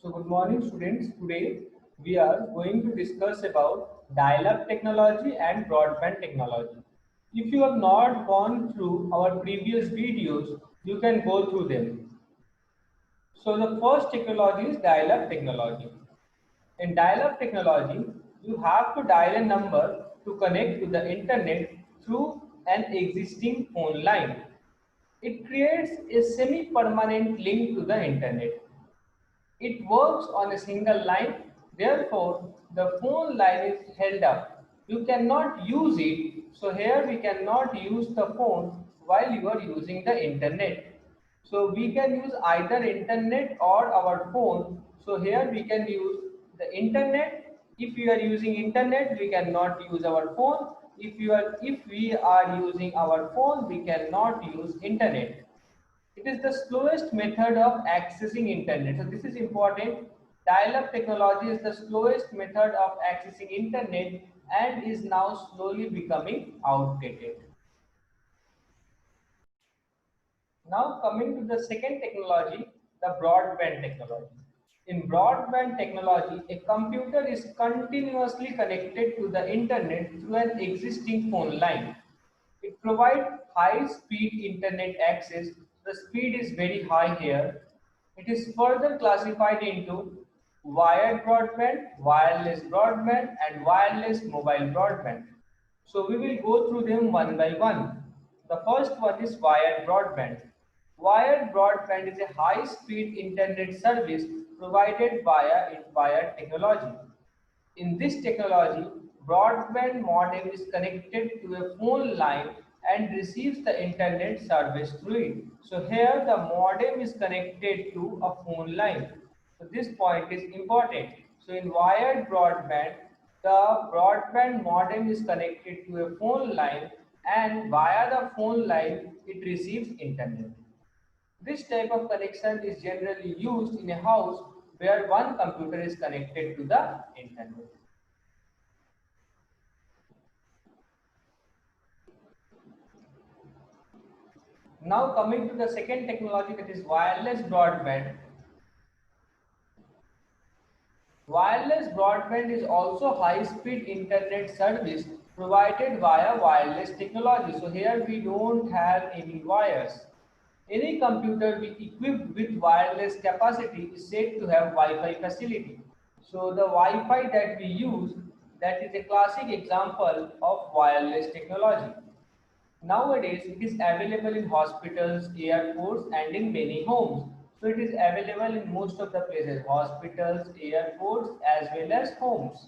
So good morning students. Today we are going to discuss about dial-up technology and broadband technology. If you have not gone through our previous videos, you can go through them. So the first technology is dial-up technology. In dial-up technology, you have to dial a number to connect to the internet through an existing phone line. It creates a semi-permanent link to the internet. It works on a single line, therefore the phone line is held up. You cannot use it, so here we cannot use the phone while you are using the internet. So we can use either internet or our phone. So here we can use the internet. If you are using internet, we cannot use our phone. If we are using our phone, we cannot use internet. It is the slowest method of accessing internet. So this is important. Dial-up technology is the slowest method of accessing internet and is now slowly becoming outdated. Now coming to the second technology, the broadband technology. In broadband technology, a computer is continuously connected to the internet through an existing phone line. It provides high-speed internet access. The speed is very high here. It is further classified into wired broadband, and wireless mobile broadband. So we will go through them one by one. The first one is wired broadband. Wired broadband is a high-speed internet service provided via wired technology. In this technology, broadband modem is connected to a phone line and receives the internet service through it. So here the modem is connected to a phone line. So this point is important. So in wired broadband, the broadband modem is connected to a phone line and via the phone line it receives internet. This type of connection is generally used in a house where one computer is connected to the internet. Now coming to the second technology, that is wireless broadband. Wireless broadband is also high-speed internet service provided via wireless technology. So here we don't have any wires. Any computer equipped with wireless capacity is said to have Wi-Fi facility. So the Wi-Fi that we use, that is a classic example of wireless technology. Nowadays, it is available in hospitals, airports, and in many homes. So it is available in most of the places, hospitals, airports, as well as homes.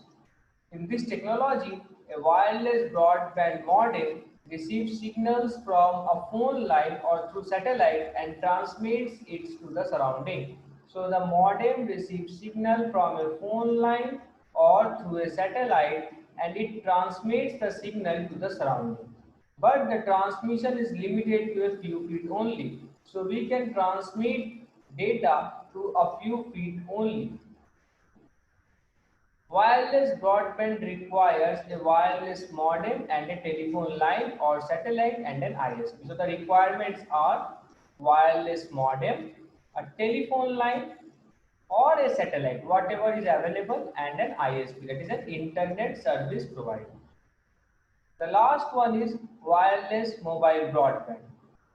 In this technology, a wireless broadband modem receives signals from a phone line or through satellite and transmits it to the surrounding. So the modem receives signal from a phone line or through a satellite and it transmits the signal to the surrounding. But the transmission is limited to a few feet only. So we can transmit data to a few feet only. Wireless broadband requires a wireless modem and a telephone line or satellite and an ISP. So the requirements are wireless modem, a telephone line or a satellite, whatever is available, and an ISP, that is an internet service provider. The last one is wireless mobile broadband.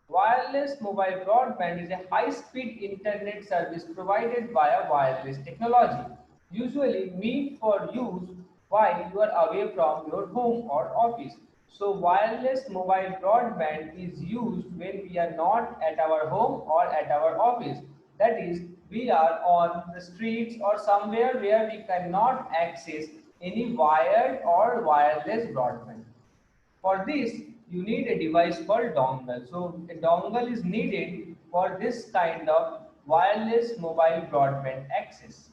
Wireless mobile broadband is a high-speed internet service provided via wireless technology, usually meant for use while you are away from your home or office. So wireless mobile broadband is used when we are not at our home or at our office. That is, we are on the streets or somewhere where we cannot access any wired or wireless broadband. For this, you need a device called dongle. So a dongle is needed for this kind of wireless mobile broadband access.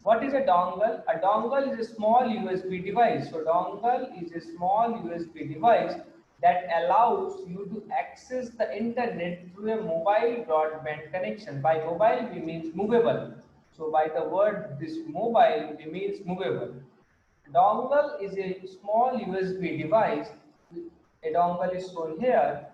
What is a dongle? A dongle is a small USB device. So dongle is a small USB device that allows you to access the internet through a mobile broadband connection. By mobile, we means movable. So by the word this mobile, we means movable. Dongle is a small USB device. A dongle is shown here.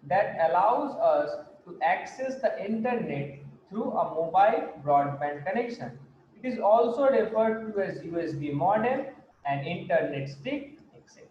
that allows us to access the internet through a mobile broadband connection. It is also referred to as USB modem and internet stick, etc.